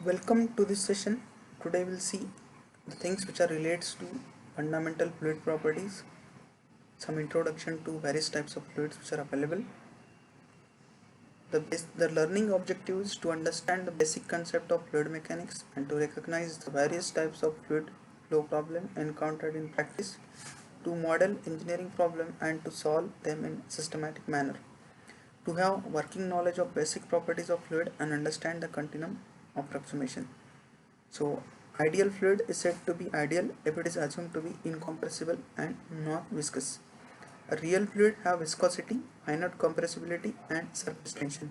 Welcome to this session. Today we'll see the things which are relates to fundamental fluid properties, some introduction to various types of fluids which are available. The learning objective is to understand the basic concept of fluid mechanics and to recognize the various types of fluid flow problem encountered in practice, to model engineering problem and to solve them in systematic manner, to have working knowledge of basic properties of fluid and understand the continuum of approximation. So ideal fluid is said to be ideal if it is assumed to be incompressible and not viscous. A real fluid have viscosity, finite compressibility and surface tension.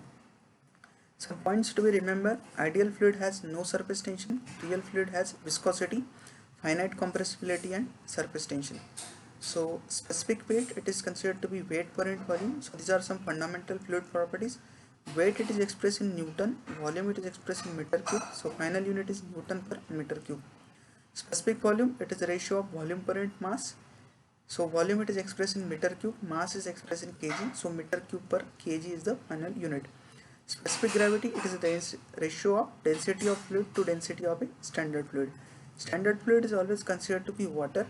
Some points to be remembered: ideal fluid has no surface tension, real fluid has viscosity, finite compressibility and surface tension. So specific weight, it is considered to be weight per unit volume. So these are some fundamental fluid properties. Weight, it is expressed in Newton, volume it is expressed in meter cube. So final unit is Newton per meter cube. Specific volume, it is the ratio of volume per unit mass. So volume it is expressed in meter cube, mass is expressed in kg. So meter cube per kg is the final unit. Specific gravity, it is the ratio of density of fluid to density of a standard fluid. Standard fluid is always considered to be water.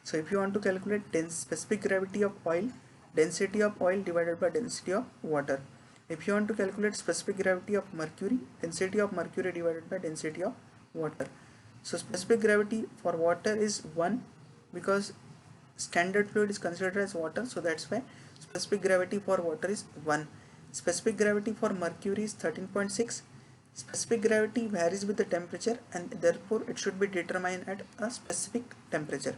So if you want to calculate specific gravity of oil, density of oil divided by density of water. If you want to calculate specific gravity of mercury, density of mercury divided by density of water. So specific gravity for water is 1 because standard fluid is considered as water, so that's why specific gravity for water is 1. Specific gravity for mercury is 13.6. Specific gravity varies with the temperature and therefore it should be determined at a specific temperature.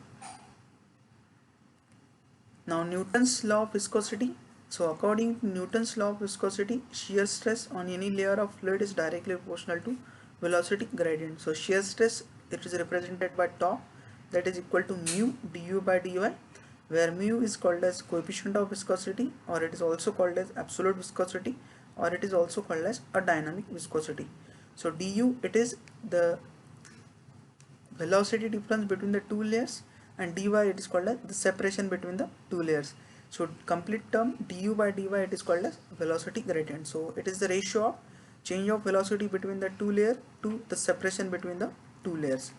Now Newton's law of viscosity. So according to Newton's law of viscosity, shear stress on any layer of fluid is directly proportional to velocity gradient. So shear stress, it is represented by tau, that is equal to mu du by dy, where mu is called as coefficient of viscosity, or it is also called as absolute viscosity, or it is also called as a dynamic viscosity. So du, it is the velocity difference between the two layers, and dy, it is called as the separation between the two layers. So complete term du by dy, it is called as velocity gradient. So it is the ratio of change of velocity between the two layers to the separation between the two layers.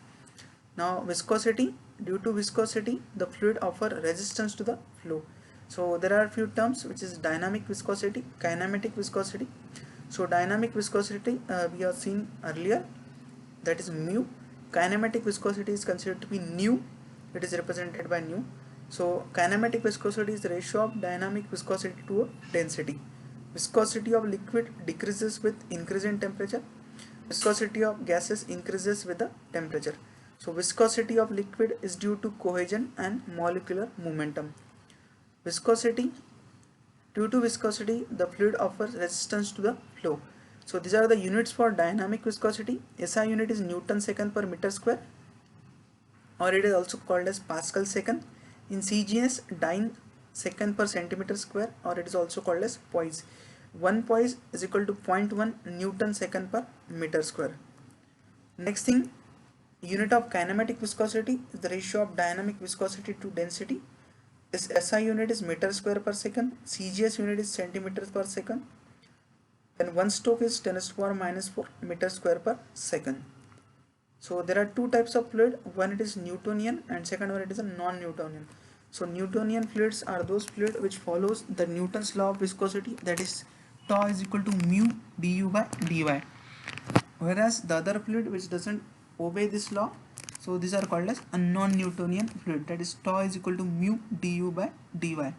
Now viscosity, due to viscosity the fluid offer resistance to the flow. So there are a few terms which is dynamic viscosity, kinematic viscosity. So dynamic viscosity we have seen earlier, that is mu. Kinematic viscosity is considered to be nu, it is represented by nu. So kinematic viscosity is the ratio of dynamic viscosity to density. Viscosity of liquid decreases with increase in temperature. Viscosity of gases increases with the temperature. So viscosity of liquid is due to cohesion and molecular momentum. Viscosity, due to viscosity the fluid offers resistance to the flow. So these are the units for dynamic viscosity. SI unit is Newton second per meter square, or it is also called as Pascal second. In CGS, dyne second per centimeter square, or it is also called as poise. 1 poise is equal to 0.1 Newton second per meter square. Next thing, unit of kinematic viscosity is the ratio of dynamic viscosity to density. This SI unit is meter square per second, CGS unit is centimeters per second, then 1 Stoke is 10 to the power minus 4 meter square per second. So there are two types of fluid, one it is Newtonian and second one it is a non-Newtonian. So Newtonian fluids are those fluid which follows the Newton's law of viscosity, that is tau is equal to mu du by dy, whereas the other fluid which doesn't obey this law, so these are called as a non-Newtonian fluid, that is tau is equal to mu du by dy.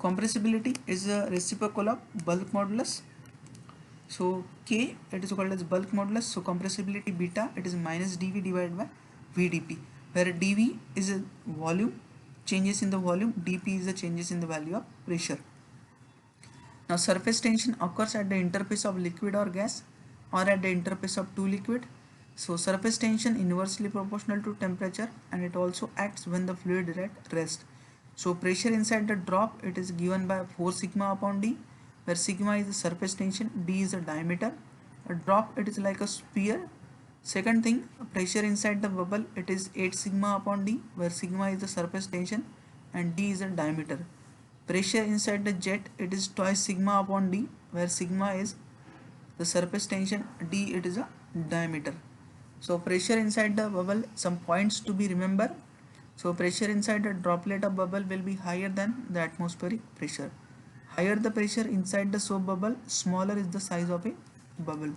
Compressibility is a reciprocal of bulk modulus. So K, it is called as bulk modulus. So compressibility beta, it is minus dV divided by VdP, where dV is a volume, changes in the volume, dP is the changes in the value of pressure. Now surface tension occurs at the interface of liquid or gas, or at the interface of two liquid. So surface tension inversely proportional to temperature, and it also acts when the fluid is at rest. So pressure inside the drop, it is given by 4 sigma upon d, where sigma is the surface tension, d is the diameter. A drop, it is like a sphere. Second thing, pressure inside the bubble, it is 8 sigma upon d, where sigma is the surface tension and d is the diameter. Pressure inside the jet, it is twice sigma upon d, where sigma is The surface tension D, it is a diameter. So pressure inside the bubble, some points to be remember. So pressure inside a droplet of bubble will be higher than the atmospheric pressure. Higher the pressure inside the soap bubble, smaller is the size of a bubble.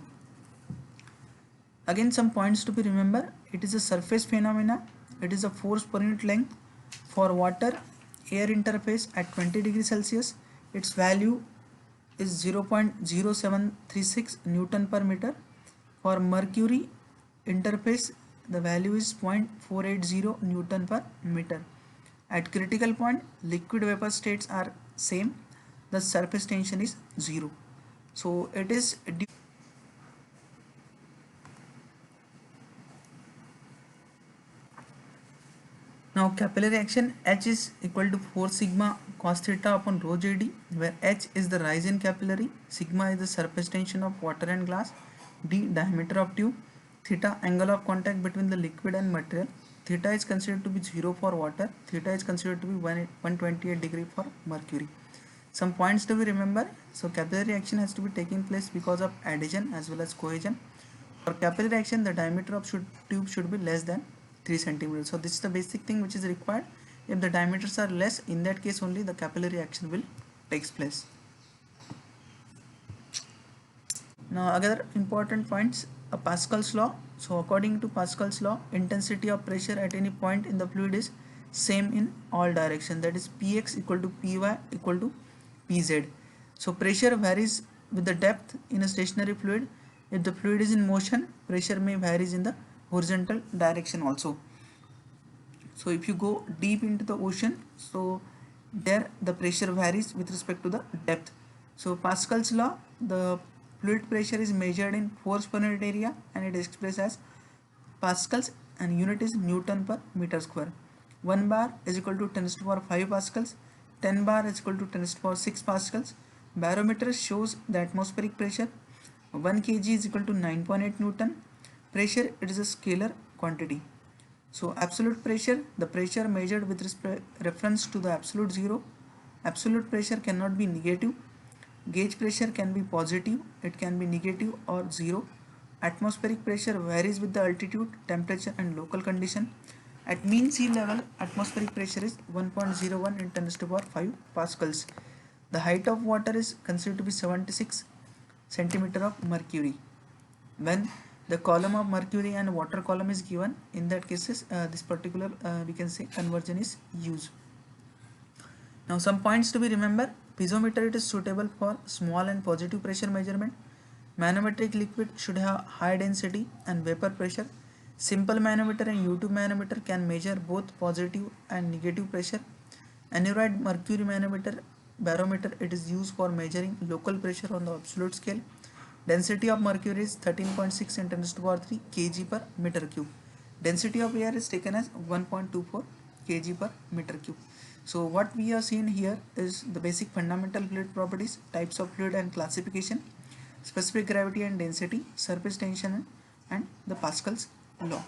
Again, some points to be remember. It is a surface phenomena. It is a force per unit length. For water air interface at 20 degrees Celsius, its value is 0.0736 Newton per meter. For mercury interface, the value is 0.480 Newton per meter. At critical point, liquid vapor states are same. The surface tension is 0. So it is now capillary action. H is equal to 4 sigma cos theta upon rho JD, where H is the rise in capillary, sigma is the surface tension of water and glass, D diameter of tube, theta angle of contact between the liquid and material. Theta is considered to be 0 for water, theta is considered to be 128 degree for mercury. Some points to be remember. So capillary action has to be taking place because of adhesion as well as cohesion. For capillary action, the diameter of tube should be less than 3 centimeters. So this is the basic thing which is required. If the diameters are less, in that case only the capillary action will takes place. Now other important points, Pascal's law. So according to Pascal's law, intensity of pressure at any point in the fluid is same in all directions. That is Px equal to Py equal to Pz. So pressure varies with the depth in a stationary fluid. If the fluid is in motion, pressure may varies in the horizontal direction also. So if you go deep into the ocean, so there the pressure varies with respect to the depth. So Pascal's law, the fluid pressure is measured in force per unit area and it is expressed as pascals and unit is Newton per meter square. 1 bar is equal to 10 to the power 5 pascals, 10 bar is equal to 10 to the power 6 pascals. Barometer shows the atmospheric pressure. 1 kg is equal to 9.8 Newton. Pressure, it is a scalar quantity. So absolute pressure, the pressure measured with reference to the absolute zero. Absolute pressure cannot be negative. Gauge pressure can be positive, it can be negative or zero. Atmospheric pressure varies with the altitude, temperature and local condition. At mean sea level, atmospheric pressure is 1.01 in 10 to the power 5 pascals. The height of water is considered to be 76 centimeter of mercury. When the column of mercury and water column is given, in that cases this particular we can say conversion is used. Now some points to be remember. Piezometer, it is suitable for small and positive pressure measurement. Manometric liquid should have high density and vapor pressure. Simple manometer and U-tube manometer can measure both positive and negative pressure. Aneroid mercury manometer barometer, it is used for measuring local pressure on the absolute scale. Density of mercury is 13.6 in 10 to the power 3 kg per meter cube. Density of air is taken as 1.24 kg per meter cube. So what we have seen here is the basic fundamental fluid properties, types of fluid and classification, specific gravity and density, surface tension and the Pascal's law.